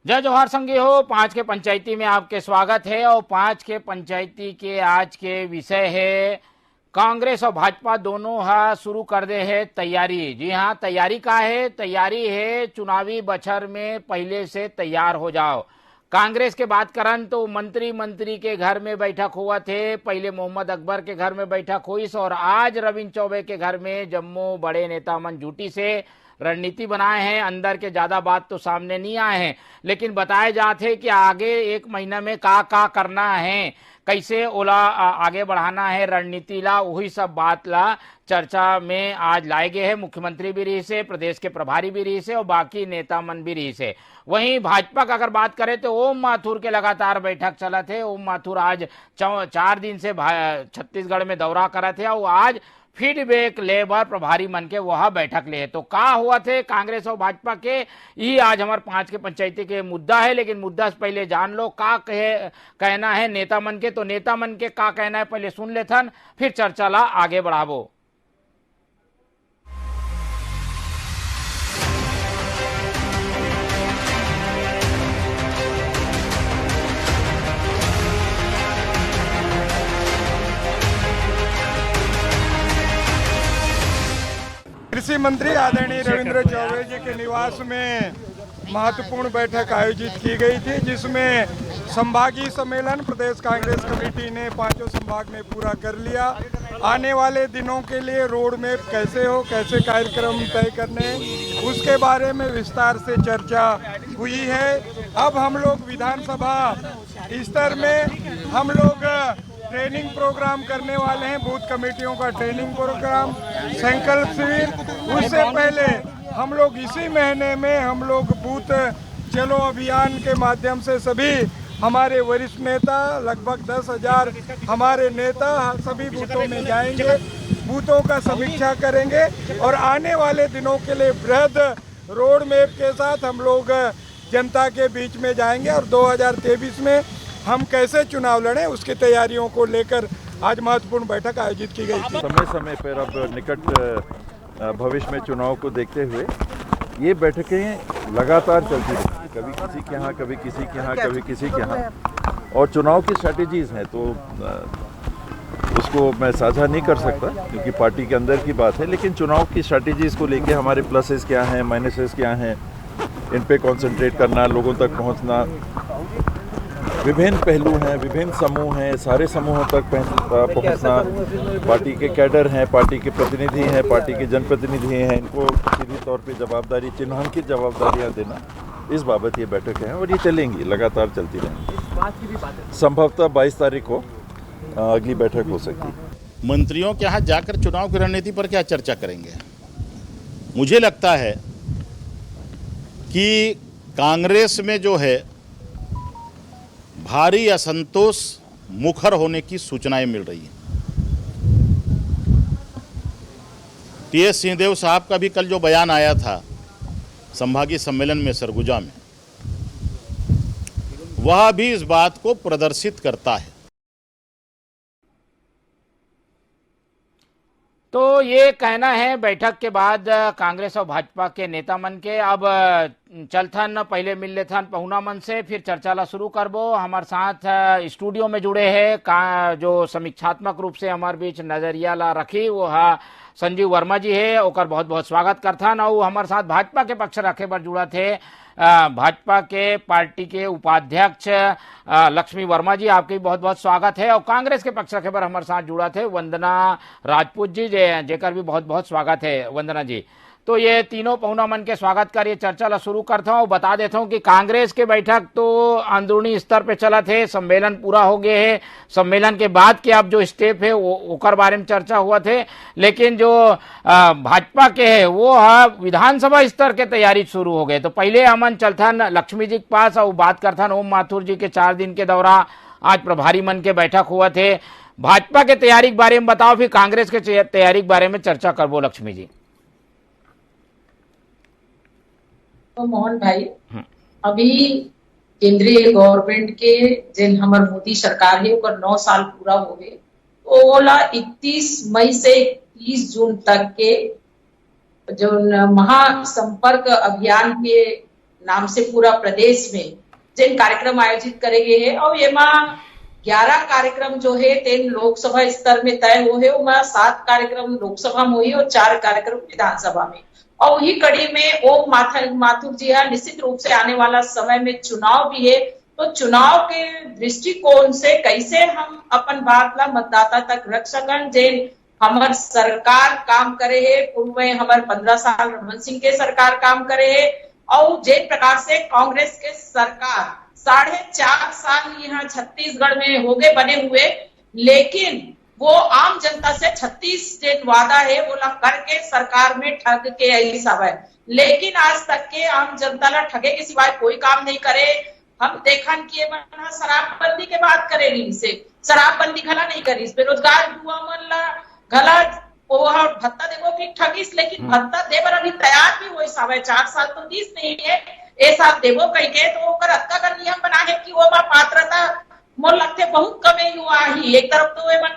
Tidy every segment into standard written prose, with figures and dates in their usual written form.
जय जवाहर संगी हो। 5 के पंचायती में आपके स्वागत है और 5 के पंचायती के आज के विषय है कांग्रेस और भाजपा दोनों शुरू कर दे है तैयारी। जी हाँ, तैयारी का है, तैयारी है चुनावी बछर में पहले से तैयार हो जाओ। कांग्रेस के बात करन तो मंत्री के घर में बैठक हुआ थे, पहले मोहम्मद अकबर के घर में बैठक हुई और आज रविंद्र चौबे के घर में जम्मू बड़े नेता मन जुटी से रणनीति बनाए हैं। अंदर के ज्यादा बात तो सामने नहीं आए हैं, लेकिन बताए जाते कि आगे एक महीना में का करना है, कैसे ओला आगे बढ़ाना है रणनीति ला, वही सब बात ला चर्चा में आज लाए गए हैं। मुख्यमंत्री भी रही से, प्रदेश के प्रभारी भी रही से और बाकी नेता मन भी रही से। वहीं भाजपा का अगर बात करें तो ओम माथुर के लगातार बैठक चला थे। ओम माथुर आज 4 दिन से छत्तीसगढ़ में दौरा करा थे और आज फीडबैक लेबर प्रभारी मन के वह बैठक ले। तो का हुआ थे कांग्रेस और भाजपा के, ये आज हमारे 5 के पंचायती के मुद्दा है। लेकिन मुद्दा से पहले जान लो का कहना है नेता मन के। तो नेता मन के का कहना है पहले सुन लेथन, फिर चर्चा ला आगे बढ़ावो। कृषि मंत्री आदरणीय रविंद्र चौबे जी के निवास में महत्वपूर्ण बैठक आयोजित की गई थी, जिसमें संभागीय सम्मेलन प्रदेश कांग्रेस कमेटी ने 5 संभाग में पूरा कर लिया। आने वाले दिनों के लिए रोड मैप कैसे हो, कैसे कार्यक्रम तय करने, उसके बारे में विस्तार से चर्चा हुई है। अब हम लोग विधानसभा स्तर में हम लोग ट्रेनिंग प्रोग्राम करने वाले हैं, बूथ कमेटियों का ट्रेनिंग प्रोग्राम, संकल्प शिविर। उससे पहले हम लोग इसी महीने में हम लोग बूथ चलो अभियान के माध्यम से सभी हमारे वरिष्ठ नेता लगभग 10,000 हमारे नेता सभी बूथों में जाएंगे, बूथों का समीक्षा करेंगे और आने वाले दिनों के लिए बृहद रोड मैप के साथ हम लोग जनता के बीच में जाएंगे और 2023 में हम कैसे चुनाव लड़ें उसकी तैयारियों को लेकर आज महत्वपूर्ण बैठक आयोजित की गई थी। समय समय पर अब निकट भविष्य में चुनाव को देखते हुए ये बैठकें लगातार चलती रहेंगी, कभी किसी के यहाँ, कभी किसी के यहाँ, कभी किसी के यहाँ। और चुनाव की स्ट्रैटेजीज हैं तो उसको मैं साझा नहीं कर सकता क्योंकि पार्टी के अंदर की बात है, लेकिन चुनाव की स्ट्रैटेजीज को लेके हमारे प्लसेस क्या हैं, माइनसेस क्या हैं, इन पे कंसंट्रेट करना, लोगों तक पहुँचना, विभिन्न पहलू हैं, विभिन्न समूह हैं, सारे समूहों तक पहुंचना, पार्टी के कैडर हैं, पार्टी के प्रतिनिधि हैं, पार्टी के जनप्रतिनिधि हैं, इनको सीधी तौर पे जवाबदारी, चिन्हांकित जवाबदारियां देना, इस बाबत ये बैठकें हैं और ये चलेंगी, लगातार चलती रहेंगी। संभवतः 22 तारीख को अगली बैठक हो सकती है। मंत्रियों के यहाँ जाकर चुनाव की रणनीति पर क्या चर्चा करेंगे? मुझे लगता है कि कांग्रेस में जो है भारी असंतोष मुखर होने की सूचनाएं मिल रही हैं। टीएस सिंहदेव साहब का भी कल जो बयान आया था संभागीय सम्मेलन में सरगुजा में, वह भी इस बात को प्रदर्शित करता है। तो ये कहना है बैठक के बाद कांग्रेस और भाजपा के नेता मन के। अब चलथन पहले मिल लेथन पहुना मन से, फिर चर्चा ला शुरू करबो। हमारे साथ स्टूडियो में जुड़े हैं जो समीक्षात्मक रूप से हमारे बीच नजरिया ला रखी वो संजीव वर्मा जी है, ओकर बहुत बहुत स्वागत करथन। और हमारे साथ भाजपा के पक्ष रखे पर जुड़ा थे भाजपा के पार्टी के उपाध्यक्ष लक्ष्मी वर्मा जी, आपके बहुत बहुत स्वागत है। और कांग्रेस के पक्ष रखे पर हमारे साथ जुड़ा थे वंदना राजपूत जी, जेकर भी बहुत बहुत स्वागत है वंदना जी। तो ये तीनों पहुना मन के स्वागत कर ये चर्चा ला शुरू करता हूँ। बता देता हूँ कि कांग्रेस के बैठक तो अंदरूनी स्तर पे चला थे, सम्मेलन पूरा हो गए है, सम्मेलन के बाद के अब जो स्टेप है ओकर बारे में चर्चा हुआ थे। लेकिन जो भाजपा के है वो विधानसभा स्तर के तैयारी शुरू हो गए। तो पहले अमन चलथन लक्ष्मी जी के पास और बात करथन ओम माथुर जी के 4 दिन के दौरा आज प्रभारी मन के बैठक हुआ थे। भाजपा के तैयारी के बारे में बताओ, फिर कांग्रेस के तैयारी के बारे में चर्चा करबो। लक्ष्मी जी। तो मोहन भाई, अभी केंद्रीय गवर्नमेंट के जिन हमार मोदी सरकार है ओकर 9 साल पूरा हो गए। ओला 31 मई से 30 जून तक के जो महासंपर्क अभियान के नाम से पूरा प्रदेश में जिन कार्यक्रम आयोजित करे गए हैं और ये 11 कार्यक्रम जो है 3 लोकसभा स्तर में तय हुए है, 7 कार्यक्रम लोकसभा में हुई और 4 कार्यक्रम विधानसभा में। और वही कड़ी में ओम माथुर जी निश्चित रूप से आने वाला समय में चुनाव भी है, तो चुनाव के दृष्टिकोण से कैसे हम अपन बात ला मतदाता तक रख सकन। जे हमार सरकार काम करे है, पूर्व में हमारे 15 साल रमन सिंह के सरकार काम करे है और जे प्रकार से कांग्रेस के सरकार 4.5 साल यहाँ छत्तीसगढ़ में हो गए बने हुए, लेकिन वो आम जनता से 36 जो वादा है वो ला करके सरकार में ठग के आई सब है, लेकिन आज तक के आम जनता ला ठगे के सिवाय कोई काम नहीं करे। हम देखन कि शराबबंदी के बात करे रही से शराबबंदी घला नहीं करी, बेरोजगार युवा मन ला घला भत्ता देवो की ठगिस, लेकिन भत्ता देवर अभी तैयार भी हुई सब है, 4 साल तो 30 नहीं है, ए साल देवो कही के तो ओकर अत्ता का नियम बना है कि वो पात्रता मोर लगते बहुत कम युवा ही। एक तरफ तो वे मन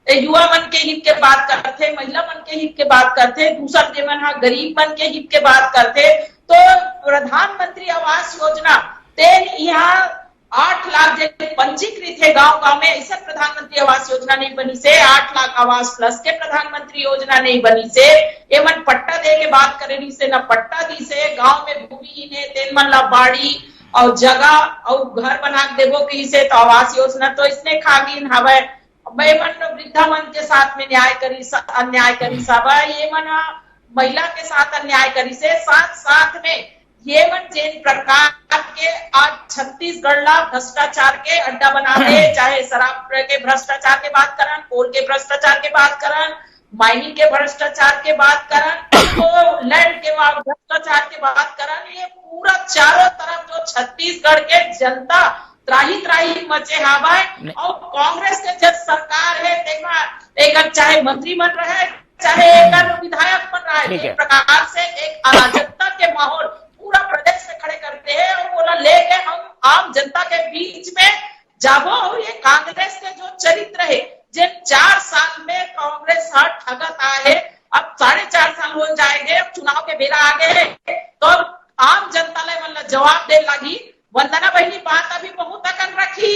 युवा मन के हित के बात करते, महिला मन के हित के बात करते, दूसरा जे मन गरीब मन के हित के बात करते। तो प्रधानमंत्री आवास योजना यहाँ 8 लाख जो पंजीकृत है गांव में, ऐसा प्रधानमंत्री आवास योजना नहीं बनी से, 8 लाख आवास प्लस के प्रधानमंत्री योजना नहीं बनी से, ये मन पट्टा दे के बात करे रही से, न पट्टा दी से, गांव में भूमिहीन है तेन मन ला बाड़ी और जगह और घर बना देवो की से, तो आवास योजना तो इसने खागिन हवे। मन वृद्धा मन के साथ में अन्याय करी सब, ये मन महिला के साथ अन्याय करी से, साथ में ये मन जिन प्रकार के आज छत्तीसगढ़ ला भ्रष्टाचार के अड्डा बना दे, चाहे शराब के भ्रष्टाचार के बात करन, कोल के भ्रष्टाचार के बात करन, माइनिंग के भ्रष्टाचार के बात करन, तो लैंड के भ्रष्टाचार के बात करन, ये पूरा चारों तरफ जो छत्तीसगढ़ के जनता त्राही मचे हवा। और कांग्रेस के जब सरकार है एक चाहे मंत्री बन रहे चाहे एक विधायक बन रहा है, एक प्रकार से एक अराजकता के माहौल पूरा प्रदेश में खड़े करते हैं और बोला लेके हम आम जनता के बीच में जाबो। और ये कांग्रेस के जो चरित्र है जिन 4 साल में कांग्रेस ठगत आए है, अब 4.5 साल हो जाएंगे, अब चुनाव के बेरा आ गए तो आम जनता ने मतलब जवाब दे लगी। वंदना बहनी बात अभी बहुत अकन रखी,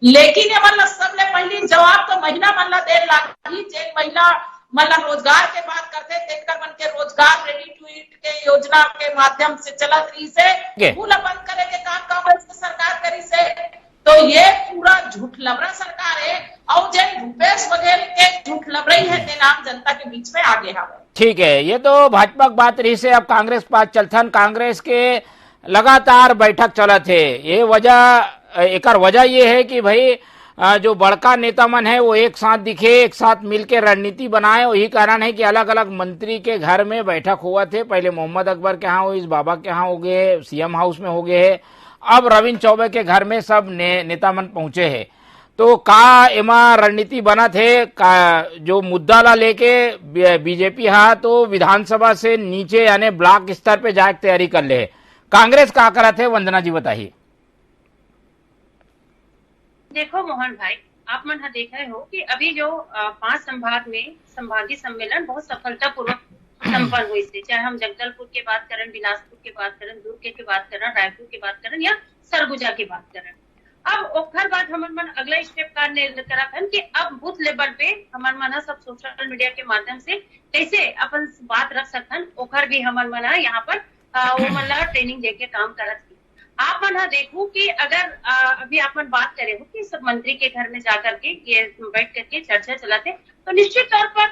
लेकिन ये मतलब सबले पहली जवाब तो महिला मन दे लगी। जे महिला मतलब रोजगार के बात करते तेकर मन के रोजगार रेडी टू ईट के योजना के माध्यम से चलत रही से पूरा बंद करे के काम कांग्रेस की सरकार करी से, तो ये पूरा झूठ लबरा सरकार है और जब भूपेश बघेल के झूठ लबरई है ते आम जनता के बीच में आगे हवे। ठीक है, ये तो भाजपा की बात रही से। अब कांग्रेस पास चलथन, कांग्रेस के लगातार बैठक चलत है, ये वजह एक वजह ये है कि भाई जो बड़का नेता मन है वो एक साथ दिखे, एक साथ मिलके रणनीति बनाए। वही कारण है कि अलग अलग मंत्री के घर में बैठक हुआ थे, पहले मोहम्मद अकबर के यहाँ हुई, इस बाबा के यहाँ हो गए, सीएम हाउस में हो गए है, अब रविंद्र चौबे के घर में सब नेता मन पहुंचे हैं। तो का एमा रणनीति बना थे का जो मुद्दा ला लेके बीजेपी हाँ तो विधानसभा से नीचे यानी ब्लॉक स्तर पे जाए तैयारी कर ले, कांग्रेस का करा थे? वंदना जी बताइए। देखो मोहन भाई, आप मन देख रहे हो कि अभी जो 5 संभाग में संभागीय सम्मेलन बहुत सफलतापूर्वक संपन्न हुई से, चाहे हम जगदलपुर के बात करें, बिलासपुर के बात करें, दुर्ग के बात करें, रायपुर के बात करें या सरगुजा की बात करें। अब ओखर बाद हमन मन अगला स्टेप करा था कि अब बूथ लेवल पे हमन मन सब सोशल मीडिया के माध्यम से कैसे अपन बात रख सकन, ओखर भी हमन मन यहाँ पर वो मन ट्रेनिंग देके काम करत। आप मन देखो कि अगर अभी आप मन बात करे हो कि सब मंत्री के घर में जाकर के ये बैठ करके चर्चा चलाते, तो निश्चित तौर पर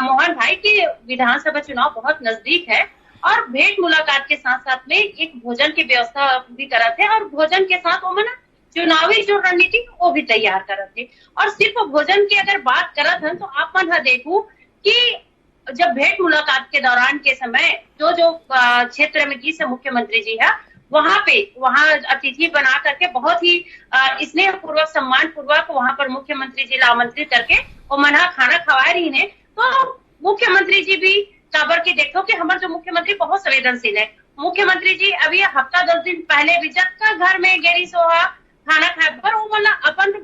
मोहन भाई की विधानसभा चुनाव बहुत नजदीक है और भेंट मुलाकात के साथ साथ में एक भोजन की व्यवस्था भी करते हैं और भोजन के साथ वो मन चुनावी जो रणनीति वो भी तैयार करते। और सिर्फ भोजन की अगर बात करत हैं तो आप मन देखो कि जब भेंट मुलाकात के दौरान के समय जो क्षेत्र में की मुख्यमंत्री जी है वहां अतिथि बना करके बहुत ही स्नेह पूर्वक सम्मान पूर्वक वहां पर मुख्यमंत्री जी आमंत्रित करके वो मना खाना खवा रही है। तो मुख्यमंत्री जी भी काबर के देखो कि हमारे जो मुख्यमंत्री बहुत संवेदनशील है। मुख्यमंत्री जी अभी हफ्ता 10 दिन पहले भी जब घर में गेरी सोहा खाना खाए पर वो मना अपन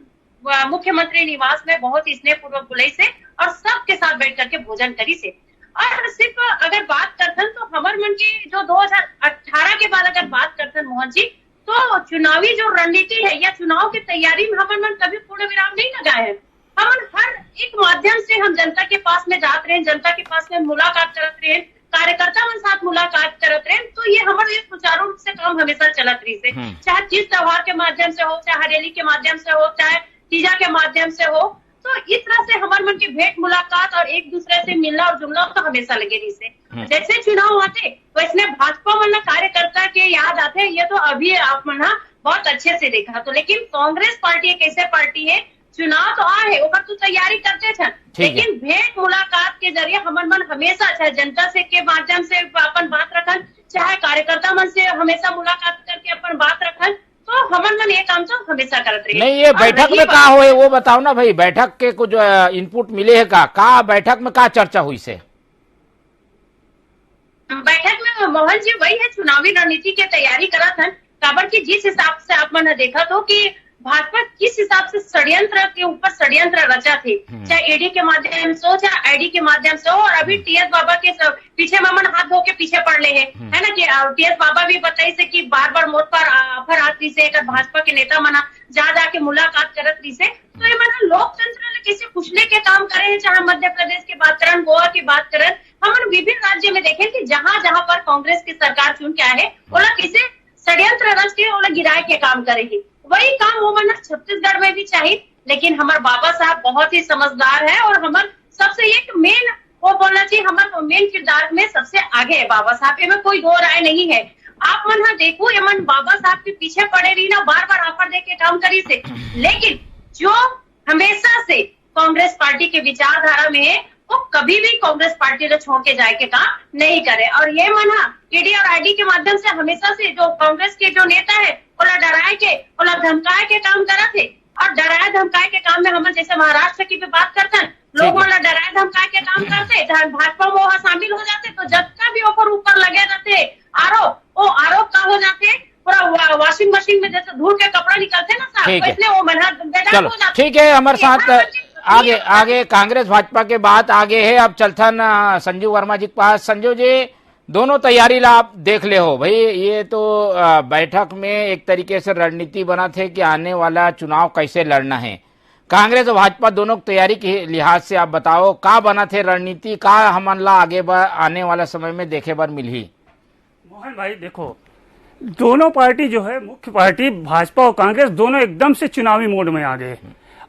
मुख्यमंत्री निवास में बहुत स्नेह पूर्वक बुलाई से और सबके साथ बैठ करके भोजन करी से। और सिर्फ अगर बात करते हैं तो हमारे मन की जो 2018 के बाद अगर बात मोहन जी, तो चुनावी जो रणनीति है या चुनाव की तैयारी में हम मन कभी पूर्ण विराम नहीं लगाए हैं। हम हर एक माध्यम से हम जनता के पास में जाते रहे, जनता के पास में मुलाकात करते रहे, कार्यकर्ता के साथ मुलाकात करते रहे, तो ये हमारे सुचारू रूप से काम हमेशा चलत रही से, चाहे तीज त्योहार के माध्यम से हो, चाहे हरेली के माध्यम से हो, चाहे तीजा के माध्यम से हो। तो इस तरह से हमारे मन की भेंट मुलाकात और एक दूसरे से मिलना और जुड़ना तो हमेशा लगे रही से। जैसे चुनाव आते वैसे भाजपा मन कार्यकर्ता के याद आते, ये तो अभी आप मन बहुत अच्छे से देखा। तो लेकिन कांग्रेस पार्टी एक ऐसे पार्टी है, चुनाव तो आ है ओकर तो तैयारी करते थे, लेकिन भेंट मुलाकात के जरिए हमन मन हमेशा चाहे जनता से के माध्यम से अपन बात रखन, चाहे कार्यकर्ता मन से हमेशा मुलाकात करके अपन बात रखन, तो हमन मन ये काम तो हमेशा करते रहे। नहीं, ये बैठक में कहा हुए वो बताओ ना भाई, बैठक के कुछ इनपुट मिले है का बैठक में का चर्चा हुई से? बैठक में मोहन जी वही है, चुनावी रणनीति की तैयारी करा था, काबर की जिस हिसाब से आप मन देखा तो कि भाजपा किस हिसाब से षड्यंत्र के ऊपर षड्यंत्र रचा थे, चाहे ईडी के माध्यम से हो, चाहे आईडी के माध्यम से हो, और अभी टीएस बाबा के पीछे मन हाथ धो के पीछे पड़ ले है ना कि टीएस बाबा भी बताई से कि बार बार मोट पर ऑफर आती से भाजपा के नेता मना जा जाके मुलाकात करत रही से। तो ये मन लोकतंत्र कैसे कुचले के काम करे हैं, चाहे मध्य प्रदेश की बात करन, गोवा की बात करन, हम विभिन्न राज्य में देखें कि जहां जहां पर कांग्रेस की सरकार चुन के आए है, ओला कैसे षड्यंत्र रच के ओला गिराए के काम करेगी। वही काम वो मन छत्तीसगढ़ में भी चाहिए, लेकिन हमारे बाबा साहब बहुत ही समझदार है और हमारे सबसे एक मेन वो बोलना चाहिए, हमारे मेन किरदार में सबसे आगे है बाबा साहब, इनमें कोई दो राय नहीं है। आप मन देखो ये मन बाबा साहब के पीछे पड़े रही ना, बार बार ऑफर दे के काम करी से, लेकिन जो हमेशा से कांग्रेस पार्टी के विचारधारा में है वो कभी भी कांग्रेस पार्टी को छोड़ के जाए के काम नहीं करे। और ये मना ईडी और आईडी के माध्यम से हमेशा से जो कांग्रेस के जो नेता है ओला डराए के ओला धमकाए के काम करा थे, और डराए धमकाए के काम में हम जैसे महाराष्ट्र की भी बात करते हैं, लोग मतलब डराए धमकाए के काम करते, भाजपा में वहाँ शामिल हो जाते, तो जब का भी ऊपर लगे रहते आरोप, वो आरोप का हो जाते पूरा वॉशिंग मशीन में जैसे धूल के कपड़ा निकलते ना साहब, इसलिए वो चलो ठीक है, हमारे साथ आगे कांग्रेस भाजपा के बात आगे है। अब चलथन संजीव वर्मा जी के पास। संजीव जी, दोनों तैयारी ला आप देख ले हो भाई, ये तो बैठक में एक तरीके से रणनीति बना थे कि आने वाला चुनाव कैसे लड़ना है। कांग्रेस और भाजपा दोनों तैयारी के लिहाज से आप बताओ का बना थे रणनीति, का हमन ला आगे आने वाला समय में देखे बार मिली? मोहन भाई देखो, दोनों पार्टी जो है मुख्य पार्टी भाजपा और कांग्रेस दोनों एकदम से चुनावी मोड में आ गए,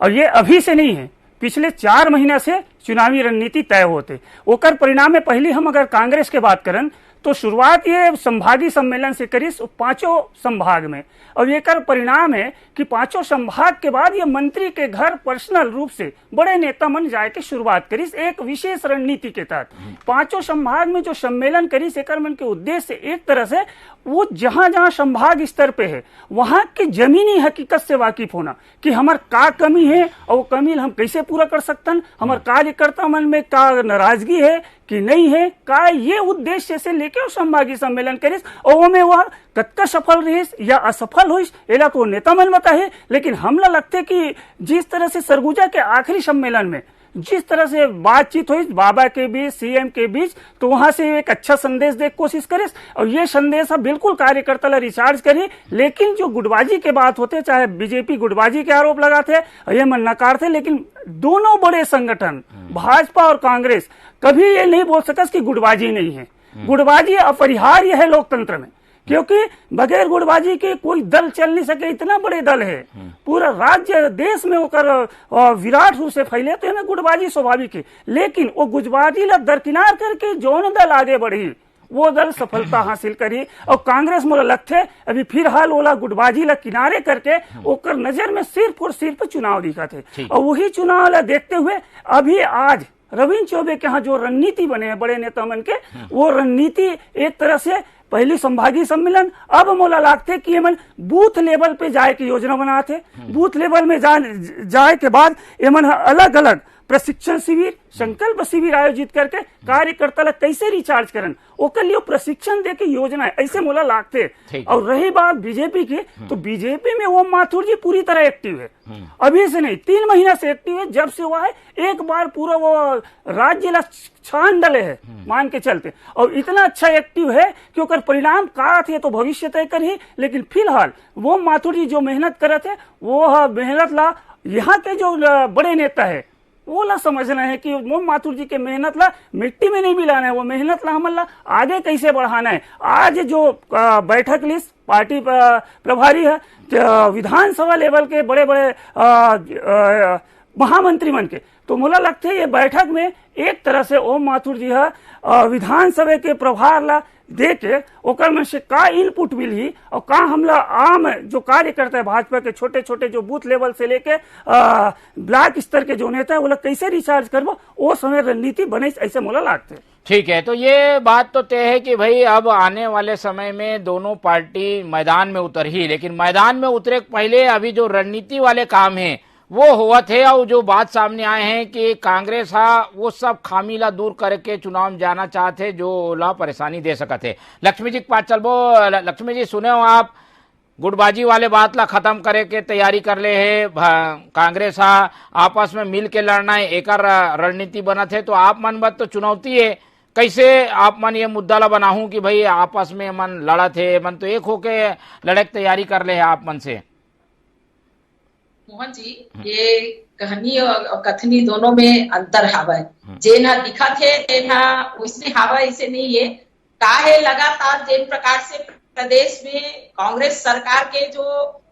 और ये अभी से नहीं है, पिछले 4 महीना से चुनावी रणनीति तय होते। ओकर परिणाम में पहले हम अगर कांग्रेस के बात करें तो शुरुआत ये संभागीय सम्मेलन से करी 5 संभाग में, और ये कर परिणाम है कि 5 संभाग के बाद ये मंत्री के घर पर्सनल रूप से बड़े नेता मन जाए के शुरुआत करी एक विशेष रणनीति के तहत। 5 संभाग में जो सम्मेलन करी एकर मन के उद्देश्य एक तरह से वो जहां जहां संभाग स्तर पे है वहां की जमीनी हकीकत से वाकिफ होना कि हमार का कमी है और वो कमी हम कैसे पूरा कर सकतन, हमार कार्यकर्ता मन में का नाराजगी है कि नहीं है, का ये उद्देश्य से लेके वो संभागीय सम्मेलन करिस, और वो में वह कतका सफल रहिस या असफल हुई एला तो नेता मन बताए। लेकिन हमला लगते कि जिस तरह से सरगुजा के आखिरी सम्मेलन में जिस तरह से बातचीत हुई बाबा के बीच सीएम के बीच, तो वहां से एक अच्छा संदेश दे कोशिश करे, और ये संदेश अब बिल्कुल कार्यकर्ता ला रिचार्ज करी। लेकिन जो गुटबाजी के बात होते, चाहे बीजेपी गुटबाजी के आरोप लगाते ये मन नकारते, लेकिन दोनों बड़े संगठन भाजपा और कांग्रेस कभी ये नहीं बोल सकस कि गुटबाजी नहीं है। गुटबाजी अपरिहार्य है लोकतंत्र में, क्योंकि बगैर गुटबाजी के कोई दल चल नहीं सके, इतना बड़े दल है पूरा राज्य देश में होकर विराट रूप से फैले, तो है गुटबाजी स्वाभाविक है। लेकिन वो गुटबाजी ला दरकिनार करके जौन दल आगे बढ़ी वो दल सफलता हासिल करी, और कांग्रेस मोला लगते अभी फिलहाल ओला गुटबाजी ला किनारे करके ओकर नजर में सिर्फ और सिर्फ चुनाव दिखा थे, और वही चुनाव ला देखते हुए अभी आज रविंद्र चौबे के यहाँ जो रणनीति बने हैं बड़े नेता मन के, वो रणनीति एक तरह से पहली संभागीय सम्मेलन, अब मोला लागते कि एमन बूथ लेवल पे जाए की योजना बनाते, बूथ लेवल में जाए के बाद एमन अलग अलग प्रशिक्षण शिविर, संकल्प शिविर आयोजित करके कार्यकर्ता ला कैसे रिचार्ज करन ओकर लिए प्रशिक्षण दे के योजना ऐसे मोला लागते। और रही बात बीजेपी की, तो बीजेपी में ओम माथुर जी पूरी तरह एक्टिव है, अभी से नहीं 3 महीना से एक्टिव है। जब से हुआ है एक बार पूरा वो राज्य ला छान डले है मान के चलते, और इतना अच्छा एक्टिव है कि ओकर परिणाम का थे तो भविष्य तय कर ही। लेकिन फिलहाल वो माथुर जी जो मेहनत करत है वो मेहनत ला यहाँ के जो बड़े नेता है वो ला समझना है कि मोम माथुर जी के मेहनत ला मिट्टी में नहीं मिलाना है, वो मेहनत ला हमन ला आगे कैसे बढ़ाना है। आज जो बैठक लिस्ट पार्टी प्रभारी है विधानसभा लेवल के बड़े बड़े महामंत्री मन के, तो मुला लगता है ये बैठक में एक तरह से ओम माथुर जी है विधानसभा के प्रभार ला दे के ओकर में से का इनपुट मिली और का हमला आम जो कार्यकर्ता है भाजपा के छोटे छोटे जो बूथ लेवल से लेके ब्लॉक स्तर के जो नेता है वो लोग कैसे रिचार्ज करबो वो समय रणनीति बने ऐसे मोला लागते। ठीक है, तो ये बात तो तय है कि भाई अब आने वाले समय में दोनों पार्टी मैदान में उतर ही, लेकिन मैदान में उतरे पहले अभी जो रणनीति वाले काम है वो हुआ थे। और जो बात सामने आए हैं कि कांग्रेस वो सब खामी ला दूर करके चुनाव में जाना चाहते जो ला परेशानी दे सकते। लक्ष्मी जी के पास चलबो। लक्ष्मी जी सुने हो आप गुटबाजी वाले बात ला खत्म करे के तैयारी कर ले है कांग्रेस आपस में मिल के लड़ना है एक रणनीति बना थे, तो आप मन बात तो चुनौती है कैसे आप मन ये मुद्दा ला बनाऊं कि भाई आपस में मन लड़ा थे, मन तो एक होके लड़े की तैयारी कर ले है आप मन से। मोहन जी, ये कहानी और कथनी दोनों में अंतर हावा है। जेना दिखा थे तेना उसने हावा ऐसे नहीं है काहे लगातार जिन प्रकार से प्रदेश में कांग्रेस सरकार के जो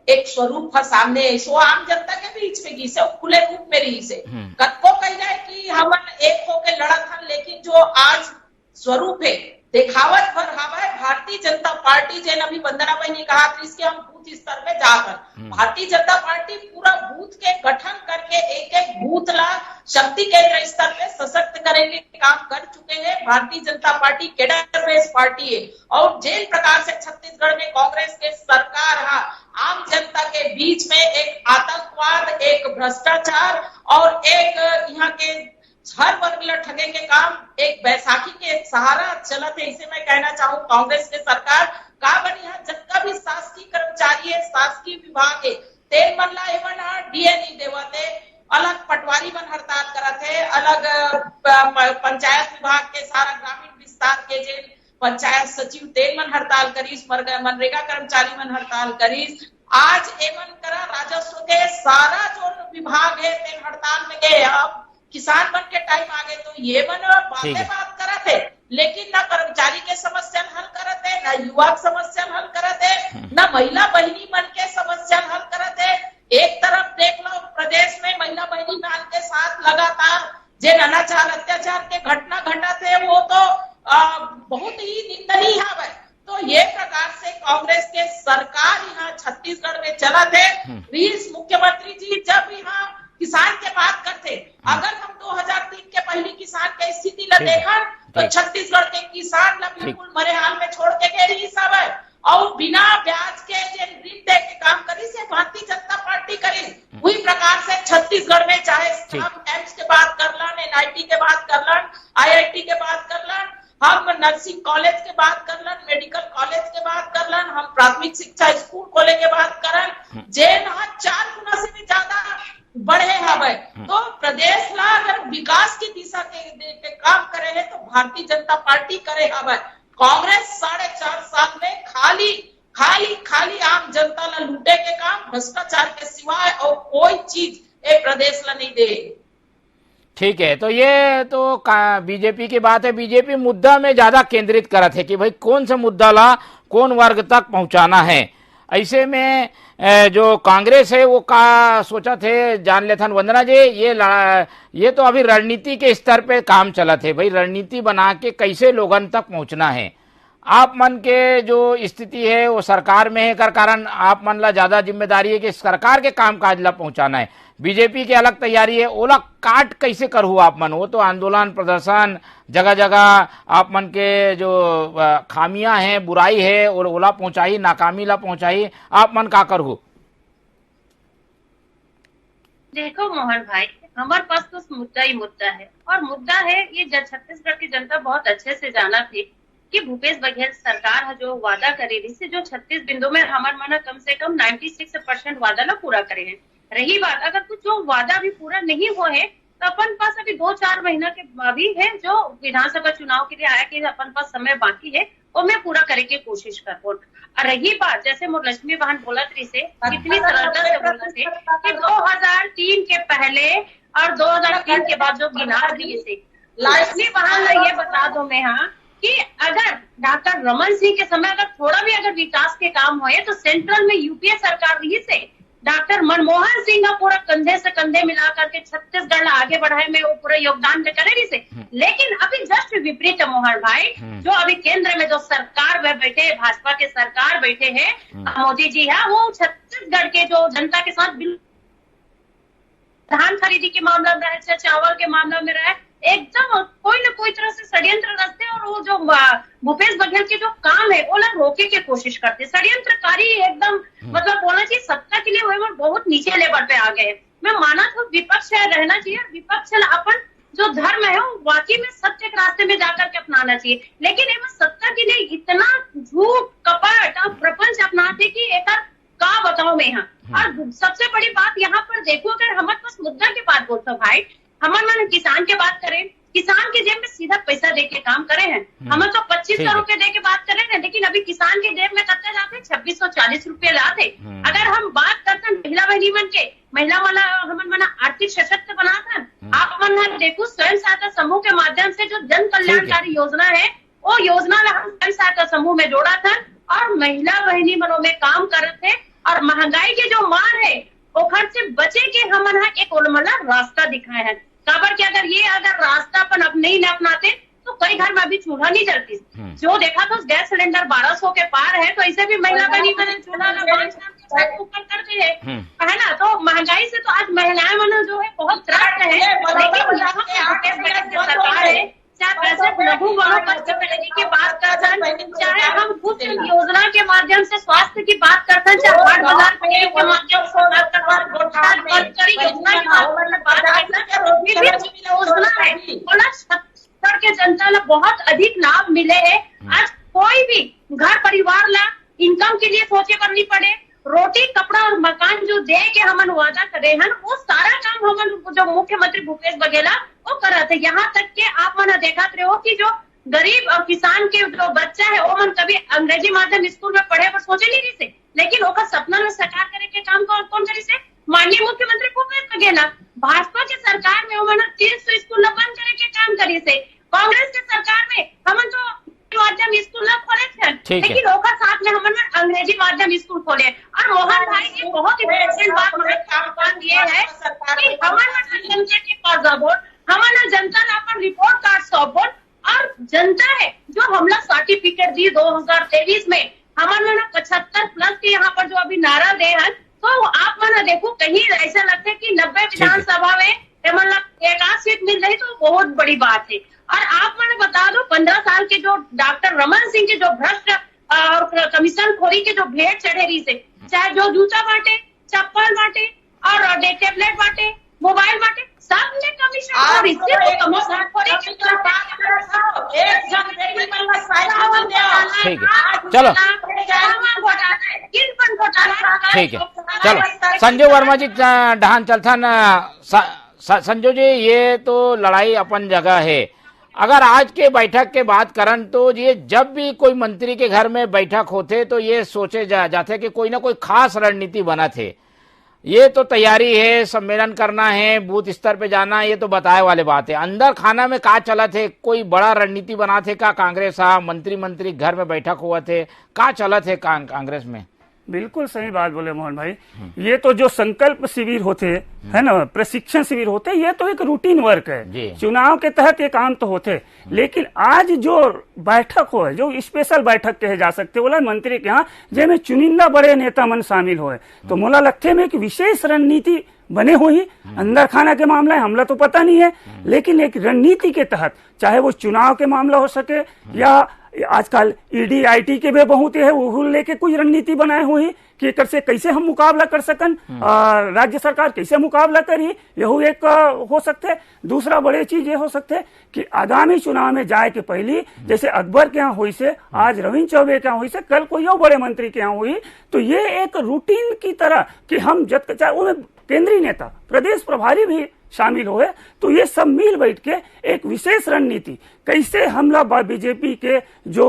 एक स्वरूप है सामने सो आम जनता के बीच में घिसे खुले रूप में रही से कत्को कह जाए कि हम एक होके लड़ा था, लेकिन जो आज स्वरूप है दिखावट भर हवा है। भारतीय जनता पार्टी जैन अभी वंदना भाई ने कहा कि इसके हम बूथ स्तर पे जाकर भारतीय जनता पार्टी पूरा बूथ के गठन करके एक एक बूथ ला शक्ति केंद्र स्तर पे सशक्त करेंगे काम कर चुके हैं। Bharatiya Janata party cadre based party है और जिन प्रकार से छत्तीसगढ़ में कांग्रेस के सरकार आम जनता के बीच में एक आतंकवाद, एक भ्रष्टाचार और एक यहाँ के हर वर्ग ला ठगे के काम एक बैसाखी के सहारा चलत है। इसे मैं कहना चाहूँ कांग्रेस के सरकार का बन यहाँ जितना भी शासकीय कर्मचारी है, शासकीय विभाग है, तेल मन ला एवं डीए नहीं देवते, अलग पटवारी मन हड़ताल करत है, अलग पंचायत विभाग के सारा ग्रामीण विस्तार के जे पंचायत सचिव तेल मन हड़ताल करीस, मनरेगा कर्मचारी मन हड़ताल करीस। आज एमन करा राजस्व के सारा जो विभाग है तेल हड़ताल में गए। अब किसान मन के टाइम आ गए तो ये मन बात करत है, लेकिन ना कर्मचारी के समस्या हल करत है, ना युवा समस्या हल करत है, ना महिला बहनी मन के समस्या हल करत है। एक तरफ देख लो प्रदेश में महिला बहनी मान के साथ लगातार जिन अनाचार अत्याचार के घटना घटा थे वो तो बहुत ही निंदनीय है। तो ये प्रकार से कांग्रेस के सरकार यहाँ छत्तीसगढ़ में चला थे। मुख्यमंत्री जी जब यहाँ किसान के बात करते, अगर हम 2003 के पहली किसान के स्थिति ला देखा तो छत्तीसगढ़ के किसान ला बिल्कुल मरे हाल में छोड़ के गए रही सब है और बिना ब्याज के ऋण दे के काम करी से भारतीय जनता पार्टी करी। वही प्रकार से छत्तीसगढ़ में चाहे हम एम्स के बात कर लन, NIT के बात कर लन, IIT के बात कर लन, हम नर्सिंग कॉलेज के बात कर लन, मेडिकल कॉलेज के बात कर लन, हम प्राथमिक शिक्षा स्कूल खोले के बात करन जेन 4 गुना से भी ज्यादा बढ़े हवे। तो प्रदेश ला अगर विकास की दिशा के काम करे है तो भारतीय जनता पार्टी करे हवे। कांग्रेस 4.5 साल में खाली आम जनता ला लूटे के काम भ्रष्टाचार के सिवाय और कोई चीज एक प्रदेश ला नहीं दे। ठीक है, तो ये तो बीजेपी की बात है। बीजेपी मुद्दा में ज्यादा केंद्रित करत है कि भाई कौन सा मुद्दा ला कौन वर्ग तक पहुंचाना है। ऐसे में जो कांग्रेस है वो का सोचा थे जान लेथन वंदना जी, ये तो अभी रणनीति के स्तर पे काम चला थे भाई, रणनीति बना के कैसे लोगन तक पहुंचना है। आप मन के जो स्थिति है वो सरकार में है कर कारण आप मन ला ज्यादा जिम्मेदारी है कि सरकार के काम काज ला पहुंचाना है। बीजेपी की अलग तैयारी है, ओला काट कैसे करू आप मन, वो तो आंदोलन प्रदर्शन जगह जगह आप मन के जो खामियां हैं बुराई है और ओला पहुंचाई नाकामी ला पहुंचाई, आप मन का करू। देखो मोहन भाई, हमारे पास तो मुद्दा ही मुद्दा है। और मुद्दा है ये छत्तीसगढ़ की जनता बहुत अच्छे से जाना थी कि भूपेश बघेल सरकार है जो वादा करे रही से जो 36 बिंदु में हमारे माना कम से कम 96% वादा ना पूरा करे हैं। रही बात अगर कुछ जो वादा भी पूरा नहीं हुआ है तो अपन पास अभी 2-4 महीना के अभी है जो विधानसभा चुनाव के लिए आया कि अपन पास समय बाकी है वो मैं पूरा करे की कोशिश करूँ। और रही बात जैसे मोर लक्ष्मी बहन बोलत रही से कितनी सरलता से बोलत थे कि 2003 के पहले और 2003 के बाद जो गिना रही से लक्ष्मी बहन ये बता दो मैं हाँ कि अगर डॉक्टर रमन सिंह के समय अगर थोड़ा भी अगर विकास के काम हुए तो सेंट्रल में यूपीए सरकार रही से डॉक्टर मनमोहन सिंह का पूरा कंधे से कंधे मिला करके छत्तीसगढ़ आगे बढ़ाए में वो पूरा योगदान करे रही से। लेकिन अभी जस्ट विपरीत है मोहन भाई, जो अभी केंद्र में जो सरकार में बैठे भाजपा के सरकार बैठे हैं मोदी जी है वो छत्तीसगढ़ के जो जनता के साथ धान खरीदी के मामला में रहे चावल के मामला में रहे एकदम कोई न कोई तरह से षड्यंत्र रचते और वो जो भूपेश बघेल के जो काम है वो लोग रोके की कोशिश करते षड्यंत्रकारी एकदम मतलब बोलना चाहिए सत्ता के लिए वो बहुत नीचे लेवल पे आ गए। मैं माना तो विपक्ष है रहना चाहिए विपक्ष अपन जो धर्म है वो वाकई में सत्य के रास्ते में जाकर के अपनाना चाहिए। लेकिन सत्ता के लिए इतना झूठ कपट और प्रपंच अपनाते कि एक का बताओ मैं यहाँ। और सबसे बड़ी बात यहाँ पर देखो अगर हमारे पास मुद्दा की बात बोलते भाई हमारे किसान की बात करें किसान के जेब में सीधा पैसा दे के काम करे हैं हम तो 2500 रुपए दे के बात कर रहे हैं लेकिन अभी किसान के जेब में कितना जाते हैं 2640 रुपए लाते। अगर हम बात करते हैं महिला बहनी मन के महिला वाला हम मना आर्थिक सशक्त बनाता आप मन देखो स्वयं सहायता समूह के माध्यम से जो जन कल्याणकारी योजना है वो योजना हम स्वयं सहायता समूह में जोड़ा था और महिला बहनी मनों में काम कर रहे थे और महंगाई के जो मार है वो खर्च से बचे के हम एक रास्ता दिखाए हैं। काबर के अगर रास्ता अपन अब नहीं अपनाते तो कई घर में अभी चूल्हा नहीं जलती। जो देखा तो गैस सिलेंडर 1200 के पार है तो ऐसे भी महिला बहनी मैंने चूल्हा ऊपर करते है ना। तो महंगाई से तो आज महिलाएं मन जो है बहुत त्रस्त है लेकिन सरकार है चाहे पैसे लघु वनोपज की बात करते हैं चाहे हम कुछ योजना के माध्यम से स्वास्थ्य की बात करते हैं चाहे हाट बाजार के माध्यम से बात करते हैं योजना की बात करते हैं योजना है छत्तीसगढ़ के जनता ला बहुत अधिक लाभ मिले है। आज कोई भी घर परिवार ला इनकम के लिए सोचे पर नहीं पड़े रोटी कपड़ा और मकान जो दे के हमन वादा करे हैं वो सारा काम हमन जो मुख्यमंत्री भूपेश बघेल वो कर रहे थे। यहाँ तक के आप मन देखा रहे कि जो गरीब और किसान के जो बच्चा है वो मन कभी अंग्रेजी माध्यम स्कूल में पढ़े पर सोचे नहीं रही से लेकिन वो सपना में साकार करे के काम को कौन करी से माननीय मुख्यमंत्री भूपेश बघेल भाजपा की सरकार में वो मन 300 स्कूल बंद करे के काम करी से कांग्रेस की सरकार में हमन तो माध्यम स्कूल खोले थे लेकिन ओकर साथ में हमन अंग्रेजी माध्यम स्कूल खोले। और मोहन भाई ये बहुत इंपॉर्टेंट बात हमारे काम ये है कि हमन जनता के पास वोट हमन जनता ने अपन रिपोर्ट कार्ड सौंप और जनता है जो हमला सर्टिफिकेट दी 2023 में हमन 75+ के यहाँ पर जो अभी नारा दे हैं तो आप मन देखो कहीं ऐसा लगता है कि 90 विधानसभा में एक आध सीट मिल रही तो बहुत बड़ी बात है। और आप मैंने बता दो 15 साल के जो डॉक्टर रमन सिंह के जो भ्रष्ट और कमीशन खोरी के जो भेंट चढ़े रही से चाहे जो जूता बांटे चप्पल बांटे और टेबलेट बांटे मोबाइल बांटे सब ने कमीशन खोरी कमीशन खोरी ठीक है चलो ठीक है चलो संजू वर्मा जी डहान चलथन संजू जी ये तो लड़ाई अपन जगह है। अगर आज के बैठक के बात करन तो ये जब भी कोई मंत्री के घर में बैठक होते तो ये सोचे जाते कि कोई ना कोई खास रणनीति बना थे। ये तो तैयारी है सम्मेलन करना है बूथ स्तर पे जाना ये तो बताए वाले बात है। अंदर खाना में का चला थे कोई बड़ा रणनीति बना थे का कांग्रेस मंत्री घर में बैठक हुआ थे का चला थे कांग्रेस में। बिल्कुल सही बात बोले मोहन भाई। ये तो जो संकल्प शिविर होते है ना प्रशिक्षण शिविर होते ये तो एक रूटीन वर्क है चुनाव के तहत ये काम तो होते लेकिन आज जो बैठक हो जो स्पेशल बैठक कहे जा सकते बोला मंत्री के यहाँ जिसमें चुनिंदा बड़े नेता मन शामिल हुए तो मोला लगते में एक विशेष रणनीति बने हुई अंदर खाना के मामला है हमला तो पता नहीं है लेकिन एक रणनीति के तहत चाहे वो चुनाव के मामला हो सके या आजकल ईडी आईटी के भी बहुत है, वो लेके कुछ रणनीति बनाए हुई कि एकर से कैसे हम मुकाबला कर सकन, राज्य सरकार कैसे मुकाबला करी, यहू एक हो सकते। दूसरा बड़े चीज ये हो सकते कि आगामी चुनाव में जाए के पहले जैसे अकबर के यहाँ हुई से, आज रविंद्र चौबे के यहाँ हुई से, कल कोई और बड़े मंत्री के यहाँ हुई, तो ये एक रूटीन की तरह कि हम चाहे वो केंद्रीय नेता प्रदेश प्रभारी भी शामिल हुए, तो ये सब मिल बैठ के एक विशेष रणनीति कैसे हमला बीजेपी के जो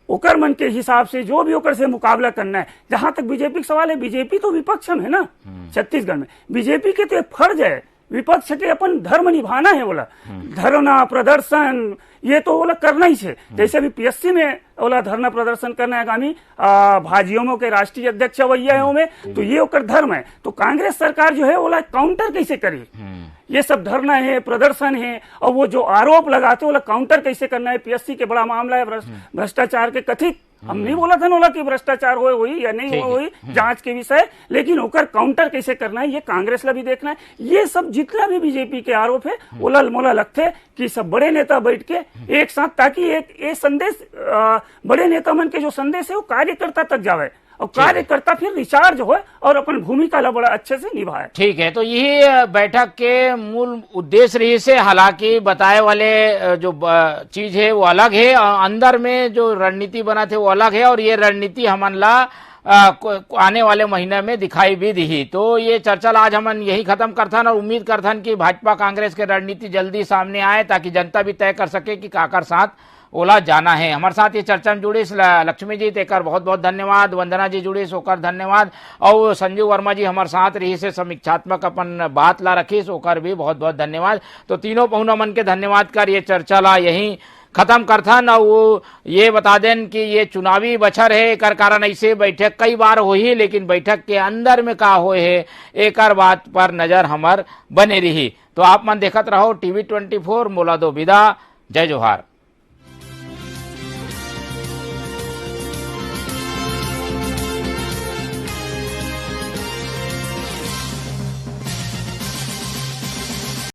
ओकर मन के हिसाब से जो भी ओकर से मुकाबला करना है। जहां तक बीजेपी का सवाल है, बीजेपी तो विपक्ष में है ना छत्तीसगढ़ में, बीजेपी के तो फर्ज है विपक्ष के अपन धर्म निभाना है, बोला धरना प्रदर्शन ये तो बोला करना ही है। जैसे अभी पीएससी में बोला धरना प्रदर्शन करना है आगामी भाजयुमो के राष्ट्रीय अध्यक्ष वैया में, तो ये ओकर धर्म है। तो कांग्रेस सरकार जो है बोला काउंटर कैसे करी, ये सब धरना है प्रदर्शन है, और वो जो आरोप लगाते बोला काउंटर कैसे करना है। पीएससी के बड़ा मामला है भ्रष्टाचार के कथित, हम नहीं बोला था बोला कि भ्रष्टाचार हुई या नहीं हुई जांच के विषय, लेकिन होकर काउंटर कैसे करना है ये कांग्रेस ला भी देखना है। ये सब जितना भी बीजेपी के आरोप है ओला मोला लगते कि सब बड़े नेता बैठ के एक साथ, ताकि एक संदेश बड़े नेता मन के जो संदेश है वो कार्यकर्ता तक जावे और कार्यकर्ता फिर रिचार्ज हो और अपन भूमिका ला बड़ा अच्छे से निभाए। ठीक है, तो यही बैठक के मूल उद्देश्य रही से, हालांकि बताए वाले जो चीज है वो अलग है, अंदर में जो रणनीति बना थे वो अलग है, और ये रणनीति हमन ला आने वाले महीने में दिखाई भी दी। तो ये चर्चा आज हमन यही खत्म करथन और उम्मीद करथन कि भाजपा कांग्रेस के रणनीति जल्दी सामने आए ताकि जनता भी तय कर सके कि काकर साथ ओला जाना है। हमारे साथ ये चर्चा में जुड़ी लक्ष्मी जी तेकर बहुत बहुत धन्यवाद, वंदना जी जुड़ी सोकर धन्यवाद, और संजीव वर्मा जी हमारे साथ रही से समीक्षात्मक अपन बात ला रखी सोकर भी बहुत बहुत धन्यवाद। तो तीनों पहुना मन के धन्यवाद कर ये चर्चा ला यही खत्म करथन। और वो ये बता दें कि ये चुनावी बछर है, एक कारण ऐसे बैठक कई बार हो ही, लेकिन बैठक के अंदर में का हो है एक बात पर नजर हमार बने रही। तो आप मन देखत रहो TV24, मोला दो विदा, जय जोहार।